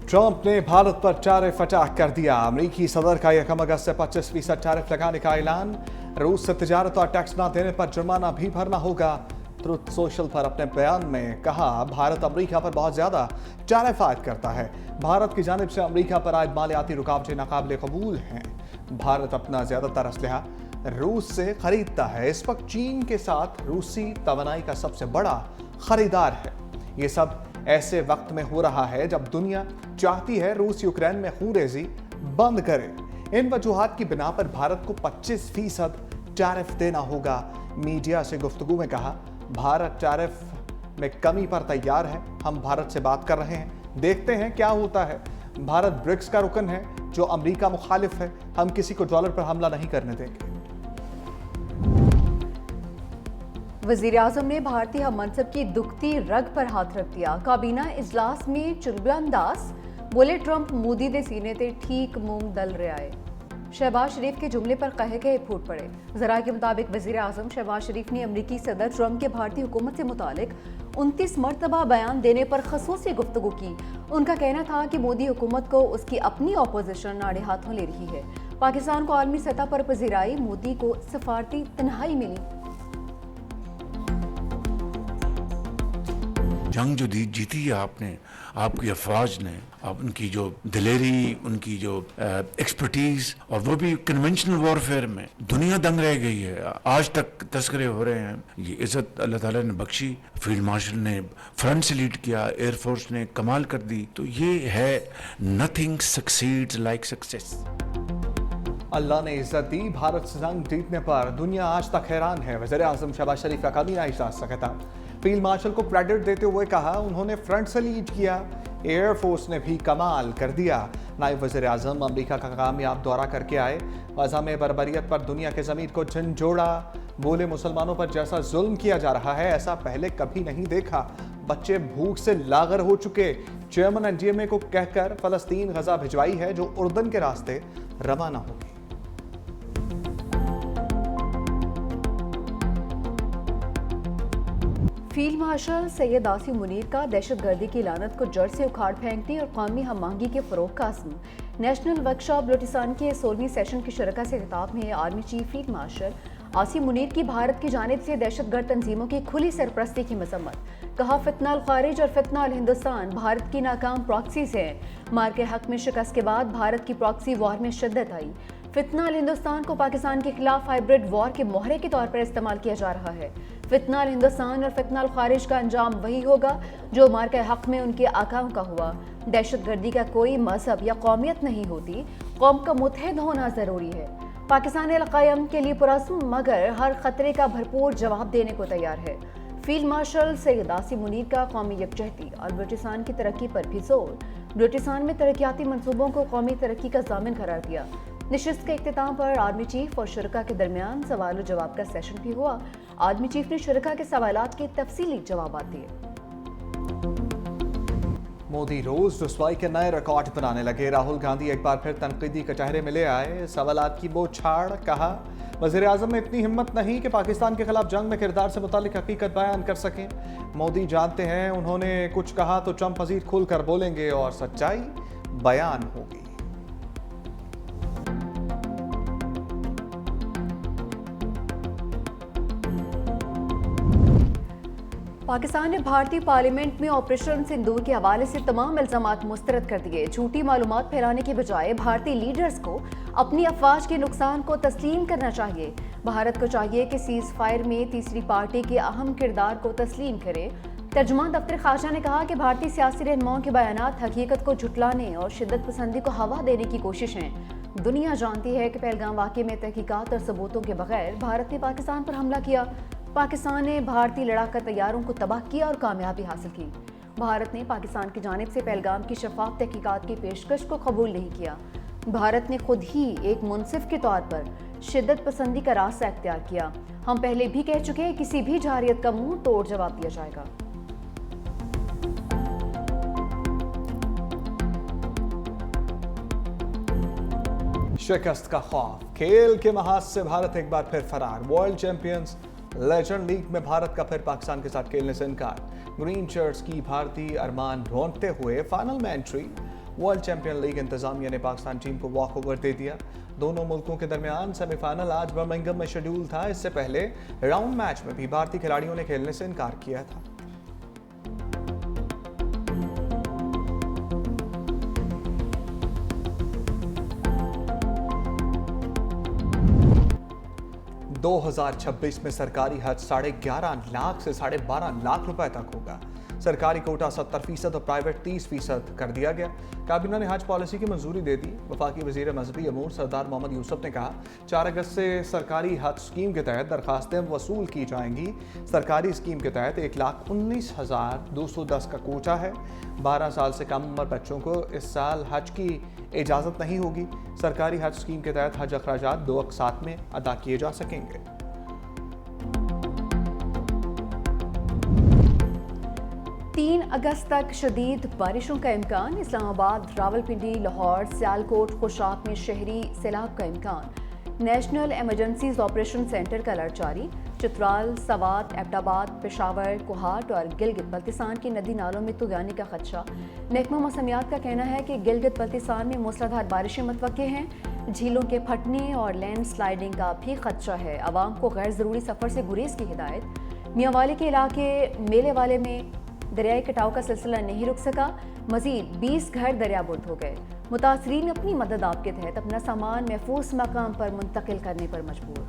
Trump ने भारत पर tariff attack कर दिया। अमेरिकी सदर का 1 अगस्त से 25% टैरिफ लगाने का ऐलान। रूस से तिजारत और टैक्स न देने पर जुर्माना भी भरना होगा। ट्रुथ सोशल पर अपने बयान में कहा, भारत अमेरिका पर बहुत ज्यादा टैरिफ आयद करता है। भारत की जानिब से अमेरिका पर आयद मालियाती रुकावटें नाकाबिले कबूल हैं। भारत अपना ज्यादातर असलहा रूस से खरीदता है। इस वक्त चीन के साथ रूसी तवानाई का सबसे बड़ा खरीदार है। ये सब ऐसे वक्त में हो रहा है जब दुनिया चाहती है रूस यूक्रेन में खूनरेजी बंद करे। इन वजूहात की बिना पर भारत को 25% टैरिफ देना होगा। मीडिया से गुफ्तगू में कहा, भारत टैरिफ में कमी पर तैयार है। हम भारत से बात कर रहे हैं, देखते हैं क्या होता है। भारत ब्रिक्स का रुकन है जो अमेरिका मुखालिफ है। हम किसी को डॉलर पर हमला नहीं करने देंगे। वज़ीर आज़म ने भारतीय हम मनसब की दुखती रग पर हाथ रख दिया। काबीना इजलास में चुलबुलंदास बोले, ट्रंप मोदी दे सीने ते ठीक मूंग दल रहा है। शहबाज शरीफ के जुमले पर कहे कहे फूट पड़े। ज़रा के मुताबिक वज़ीर आज़म शहबाज शरीफ ने अमरीकी सदर ट्रंप के भारतीय हुकूमत से मुतालिक 29 मरतबा बयान देने पर खसूसी गुफ्तगू की। उनका कहना था कि मोदी हुकूमत को उसकी अपनी अपोजिशन आड़े हाथों ले रही है। पाकिस्तान को आलमी सतह पर पजीराई, मोदी को सफारती तन्हाई मिली। जंग जो जीती है आपने, आपकी अफवाज ने, आप उनकी जो दिलेरी, उनकी जो एक्सपर्टीज, और वो भी कन्वेंशनल वॉरफेयर में, दुनिया दंग रह गई है। आज तक तस्करे हो रहे हैं। ये इज्जत अल्लाह ताला ने बख्शी, फील्ड मार्शल ने फ्रंट से लीड किया, एयरफोर्स ने कमाल कर दी। तो ये है, नथिंग सक्सीड्स लाइक सक्सेस। अल्लाह ने इज्जत दी। भारत से जंग जीतने पर दुनिया आज तक हैरान है। वज़ीर आज़म शहबाज शरीफ का काबीना इजलास का खिताब। फील्ड मार्शल को क्रेडिट देते हुए कहा, उन्होंने फ्रंट से लीड किया, एयरफोर्स ने भी कमाल कर दिया। नायब वज़ीर आज़म अमरीका का कामयाब दौरा करके आए। गज़ा में बर्बरियत पर दुनिया के ज़मीर को झंझोड़ा। बोले, मुसलमानों पर जैसा जुल्म किया जा रहा है ऐसा पहले कभी नहीं देखा। बच्चे भूख से लागर हो चुके। चेयरमैन एनडीएमए को कहकर फ़लस्तीन गज़ा भिजवाई है जो उर्दन के रास्ते रवाना होगी। फील्ड मार्शल सैयद आसिम मुनीर का दहशतगर्दी की लानत को जड़ से उखाड़ फेंकने और कौमी हम आहंगी के फ़रोग़ का अज़्म। नेशनल वर्कशॉप बलूचिस्तान के 16वीं सेशन की शरका से खिताब में army chief field marshal Asim Munir की भारत की जानिब से दहशतगर्द तंजीमों की खुली सरपरस्ती की मजम्मत। कहा, फितना अल खारिज और फितना अल हिंदुस्तान भारत की नाकाम प्रॉक्सीज़ हैं। मार के हक में शिकस्त के बाद भारत की प्रॉक्सी वॉर में शिद्दत आई। फितना अल हिंदुस्तान को पाकिस्तान के खिलाफ हाइब्रिड वॉर के मोहरे के तौर पर इस्तेमाल किया जा रहा है। फितना अल हिंदुस्तान और फितना अल खारिज का अंजाम वही होगा जो मार के हक में उनके आकाओं का हुआ। दहशतगर्दी का कोई मजहब या कौमियत नहीं होती, कौम का मुत्तहिद होना ज़रूरी है। पाकिस्तान अल-क़याम के लिए पुरअज़्म मगर हर खतरे का भरपूर जवाब देने को तैयार है। फील्ड मार्शल सैयद आसिम मुनीर का कौमी यकजहती और बलूचिस्तान की तरक्की पर भी जोर। बलूचिस्तान में तरक्याती मनसूबों को कौमी तरक्की का ज़ामिन करार दिया। नशिस्त के इख्तिताम पर आर्मी चीफ और शुरका के दरमियान सवाल और जवाब का सेशन भी हुआ। आर्मी चीफ ने शुरका के सवालात के तफसीली जवाब दिए। मोदी रोज रुसवाई के नए रिकॉर्ड बनाने लगे। राहुल गांधी एक बार फिर तनकीदी कचहरे में ले आए। सवालात की बौछार। कहा, वज़ीर आज़म में इतनी हिम्मत नहीं कि पाकिस्तान के खिलाफ जंग में किरदार से मुतालिक हकीकत बयान कर सकें। मोदी जानते हैं उन्होंने कुछ कहा तो ट्रंप मज़ीद खुलकर बोलेंगे और सच्चाई बयान होगी। पाकिस्तान ने भारतीय पार्लियामेंट में ऑपरेशन सिंदूर के हवाले से तमाम इल्जामात मुस्तरद कर दिए। झूठी मालूमात फैलाने के बजाय भारतीय लीडर्स को अपनी अफवाज के नुकसान को तस्लीम करना चाहिए। भारत को चाहिए कि सीज फायर में तीसरी पार्टी के अहम किरदार को तस्लीम करे। तर्जुमान दफ्तर खाजा ने कहा कि भारतीय सियासी रहनुमाओं के बयानात हकीकत को झुटलाने और शिद्दत पसंदी को हवा देने की कोशिश हैं। दुनिया जानती है कि पहलगाम वाक़े में तहकीकात और सबूतों के बगैर भारत ने पाकिस्तान पर हमला किया। पाकिस्तान ने भारतीय लड़ाका तैयारों को तबाह किया और कामयाबी हासिल की। भारत ने पाकिस्तान की जानिब से पहलगाम की शफाफ तहकीकात की पेशकश को कबूल नहीं किया। भारत ने खुद ही एक मुनसिफ के तौर पर शिद्दत पसंदी का रास्ता अख्तियार किया। हम पहले भी कह चुके हैं, किसी भी जारियत का मुंह तोड़ जवाब दिया जाएगा। शिकस्त का खौफ। खेल के महाज से भारत एक बार फिर फरार। वर्ल्ड चैंपियंस लेजेंड लीग में भारत का फिर पाकिस्तान के साथ खेलने से इनकार। ग्रीन शर्ट्स की भारतीय अरमान रोंदते हुए फाइनल में एंट्री। वर्ल्ड चैंपियन लीग इंतजामिया ने पाकिस्तान टीम को वॉक ओवर दे दिया। दोनों मुल्कों के दरमियान सेमीफाइनल आज बर्मिंघम में शेड्यूल था। इससे पहले राउंड मैच में भी भारतीय खिलाड़ियों ने खेलने से इनकार किया था। दो 2026 में सरकारी हज 11.5 लाख से 12.5 लाख रुपए तक होगा। सरकारी कोटा 70% और प्राइवेट 30% कर दिया गया। काबीना ने हज पॉलिसी की मंजूरी दे दी। वफाकी वजीर मजहबी अमूर सरदार मोहम्मद यूसुफ ने कहा 4 अगस्त से सरकारी हज स्कीम के तहत दरखास्तें वसूल की जाएंगी। सरकारी स्कीम के तहत 1,19,210 का कोटा है। 12 साल से कम उम्र बच्चों को इस साल हज की इजाज़त नहीं होगी। सरकारी हज स्कीम के तहत हज अखराजात 2 अक़सात में अदा किए जा सकेंगे। 3 अगस्त तक शदीद बारिशों का इम्कान। इस्लामाबाद, रावलपिंडी, लाहौर, सियालकोट, खुशाब में शहरी सैलाब का इम्कान। नेशनल एमरजेंसीज ऑपरेशन सेंटर का अलर्ट जारी। चित्राल, सवात, एबटाबाद, पेशावर, कोहाट और गिलगित बल्तिस्तान की नदी नालों में तुगानी का खदशा। महकमा मौसमियात का कहना है कि गिलगित बल्तिस्तान में मूसलाधार बारिशें मुतवक्के हैं। झीलों के फटने और लैंड स्लाइडिंग का भी खदशा है। आवाम को गैर ज़रूरी सफ़र से गुरेज की हिदायत। मियांवाली के इलाके मेले वाले में दरियाई कटाव का सिलसिला नहीं रुक सका। मजीद 20 घर दरियाबुर्द हो गए। मुतासरीन अपनी मदद आप के तहत अपना सामान महफूज मकाम पर मुंतकिल करने पर मजबूर।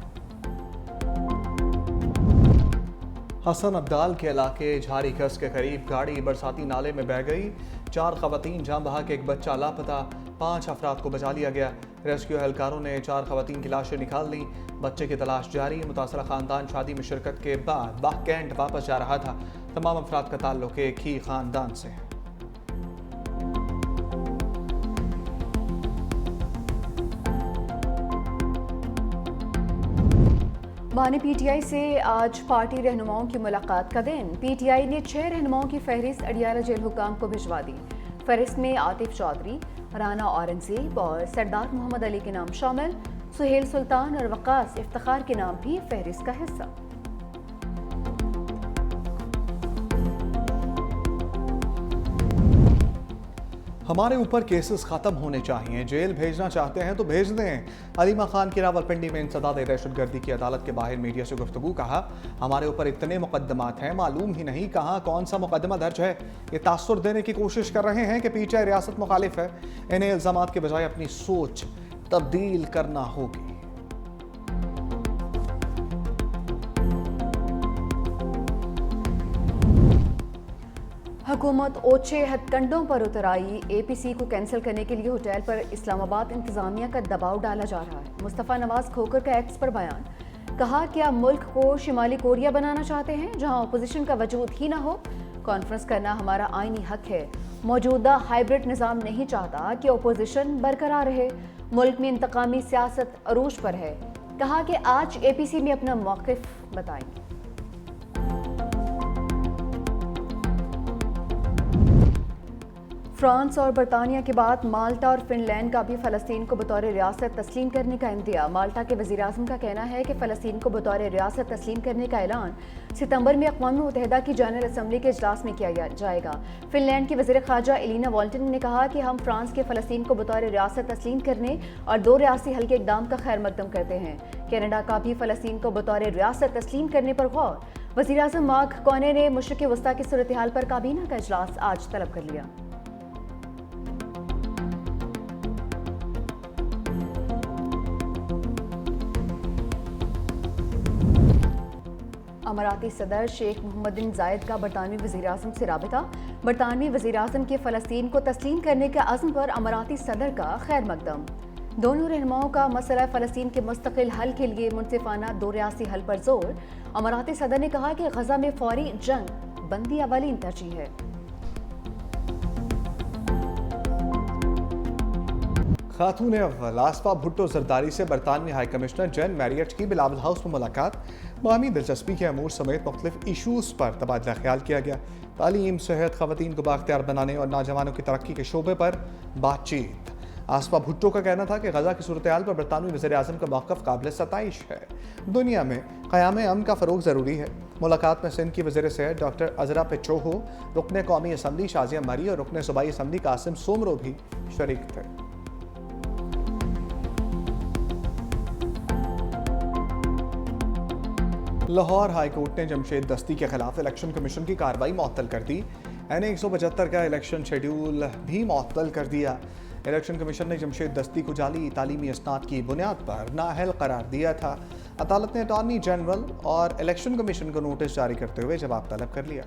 हसन अब्दाल के इलाके झारी कस के करीब गाड़ी बरसाती नाले में बह गई। 4 खवातीन जान बहा के एक बच्चा लापता। 5 अफराद को बचा लिया गया। रेस्क्यू एहलकारों ने 4 खवातीन की लाशें निकाल ली। बच्चे की तलाश जारी। मुतासरा खानदान शादी में शिरकत के बाद बाह कैंट वापस जा रहा था। तमाम अफराद का ताल्लुक एक ही खानदान से है। बानी पीटीआई से आज पार्टी रहनुमाओं की मुलाकात का दिन। पीटीआई ने 6 रहनुमाओं की फहरिस्त अडियाला जेल हुकाम को भिजवा दी। फहरिस्त में आतिफ चौधरी, राना औरंगजेब और सरदार मोहम्मद अली के नाम शामिल। सुहेल सुल्तान और वकास इफ्तिखार के नाम भी फहरिस्त का हिस्सा। हमारे ऊपर केसेस खत्म होने चाहिए। जेल भेजना चाहते हैं तो भेज दें। अलीमा खान की रावलपिंडी में इंसदाद दहशतगर्दी की अदालत के बाहर मीडिया से गुफ्तगू। कहा हमारे ऊपर इतने मुकदमात हैं, मालूम ही नहीं कहाँ कौन सा मुकदमा दर्ज है। ये तासुर देने की कोशिश कर रहे हैं कि पीटीआई रियासत मुखालिफ है। इन्हें इल्जामात के बजाय अपनी सोच तब्दील करना होगी। हुकूमत ओछे हथकंडों पर उतर आई। एपीसी को कैंसिल करने के लिए होटल पर इस्लामाबाद इंतजामिया का दबाव डाला जा रहा है। मुस्तफ़ा नवाज खोकर का एक्स पर बयान। कहा क्या मुल्क को शिमाली कोरिया बनाना चाहते हैं जहां अपोजिशन का वजूद ही ना हो। कॉन्फ्रेंस करना हमारा आईनी हक है। मौजूदा हाइब्रिड निज़ाम नहीं चाहता कि अपोजिशन बरकरार रहे। मुल्क में इंतकामी सियासत अरूज पर है। कहा कि आज एपीसी में अपना मौक़िफ़ बताएंगे। फ्रांस और बरतानिया के बाद माल्टा और फिनलैंड का भी फ़लस्तीन को बतौर रियासत तस्लीम करने का इंदिया। माल्टा के वज़ीर-ए-आज़म का कहना है कि फ़लस्तीन को बतौर रियासत तस्लीम करने का ऐलान सितंबर में अक़वाम मुत्तहिदा की जनरल असम्बली के इजलास में किया जाएगा। फिनलैंड की वज़ीर ख़ारजा एलिना वॉल्टन ने कहा कि हम फ्रांस के फ़लस्तीन को बतौर रियासत तस्लीम करने और 2 रियासी हल के इक़दाम का खैर मकदम करते हैं। कनाडा का भी फ़लस्तीन को बतौर रियासत तस्लीम करने पर गौर। वज़ीर-ए-आज़म मार्क कार्ने ने मशरिक़ वस्ता की सूरत हाल पर काबीना का इजलास आज तलब कर लिया। अमाराती सदर शेख मोहम्मद बिन जायद का बरतानवी वज़ीर-ए-आज़म से राबिता। बरतानवी वज़ीर-ए-आज़म के फ़लस्तीन को तस्लीम करने के अज़्म पर अमाराती सदर का खैर मकदम। दोनों रहनुमाओं का मसला फ़लस्तीन के मुस्तक़िल हल के लिए मुनसिफ़ाना 2 रियासी हल पर जोर। अमाराती सदर ने कहा कि गज़ा में फ़ौरी जंग बंदी अवलीन तरजीह है। खातून अव्वल आसफा भुट्टो जरदारी से बरतानवी हाई कमिश्नर जैन मैरियट की बिलावल हाउस में मुलाकात। बाहमी दिलचस्पी के अमूर समेत मुख्तलिफ इशूज़ पर तबादला ख्याल किया गया। तालीम, सेहत, ख़वातीन को बाख्तियार बनाने और नौजवानों की तरक्की के शोबे पर बातचीत। आसफा भुट्टो का कहना था कि गजा की सूरत हाल पर बरतानवी वज़ीर आज़म का मौक़िफ़ काबिल सताइश है। दुनिया में क़याम अमन का फ़रोग़ ज़रूरी है। मुलाकात में सिंध की वज़ीर सेहत डॉक्टर अज़रा पेट्रोहो, रुकन कौमी असम्बली शाज़िया मरी और रुकन सूबाई असम्बली कासिम सोमरो भी शरीक थे। लाहौर हाई कोर्ट ने जमशेद दस्ती के खिलाफ इलेक्शन कमीशन की कार्रवाई मुअत्तल कर दी। NA 175 का इलेक्शन शेड्यूल भी मुअत्तल कर दिया। इलेक्शन कमीशन ने जमशेद दस्ती को जाली तालीमी इसनाद की बुनियाद पर नाअहल करार दिया था। अदालत ने अटॉर्नी जनरल और इलेक्शन कमीशन को नोटिस जारी करते हुए जवाब तलब कर लिया।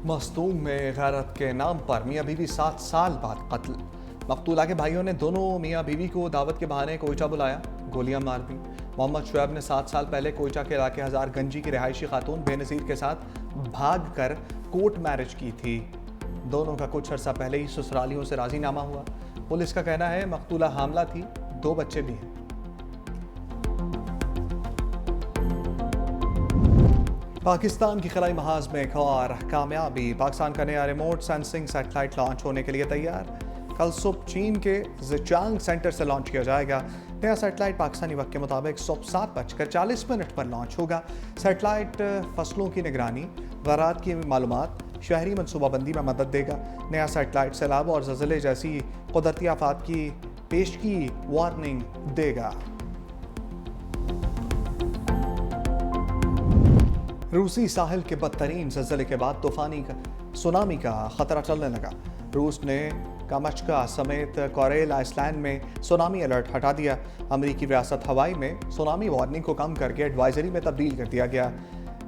मस्तूम में गैरत के नाम पर मियाँ बीवी 7 साल बाद कत्ल। मकतूला के भाइयों ने दोनों मियाँ बीवी को दावत के बहाने कोयटा बुलाया, गोलियां मार दी। मोहम्मद शुएब ने 7 साल पहले कोयटा के इलाके हजार गंजी की रिहायशी खातून बेनज़ीर के साथ भाग कर कोर्ट मैरिज की थी। दोनों का कुछ अर्सा पहले ही ससुरालियों से राजीनामा हुआ। पुलिस का कहना है मकतूला हामला थी, 2 बच्चे भी हैं। पाकिस्तान की खलाई महाज में एक और कामयाबी। पाकिस्तान का नया रिमोट सेंसिंग सैटेलाइट लॉन्च होने के लिए तैयार। कल सुबह चीन के ज़िचांग सेंटर से लॉन्च किया जाएगा। नया सैटेलाइट पाकिस्तानी वक्त के मुताबिक सुबह 7:40 पर लॉन्च होगा। सैटेलाइट फसलों की निगरानी, ज़राअत की मालूमात, शहरी मनसूबाबंदी में मदद देगा। नया सैटेलाइट सैलाब और ज़लज़ले जैसी कुदरती आफात की पेशगी वार्निंग देगा। रूसी साहिल के बदतरीन ज़लज़ले के बाद सुनामी का खतरा चलने लगा। रूस ने कामचका समेत कोरेल आइसलैंड में सुनामी अलर्ट हटा दिया। अमरीकी रियासत हवाई में सुनामी वार्निंग को कम करके एडवाइजरी में तब्दील कर दिया गया।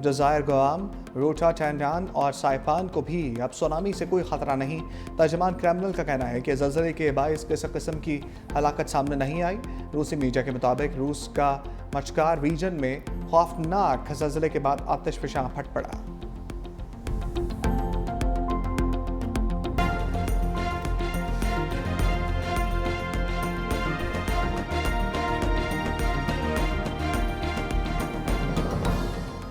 जज़ायर गुआम, रोटा टैंडान और साइपान को भी अब सुनामी से कोई ख़तरा नहीं। तर्जमान क्रेमलिन का कहना है कि ज़लज़ले के बाइस किसी किस्म की हलाकत सामने नहीं आई। रूसी मीडिया के मुताबिक रूस का मचकार रीजन में खौफनाक ज़लज़ले के बाद आतिशफ़शां फट पड़ा।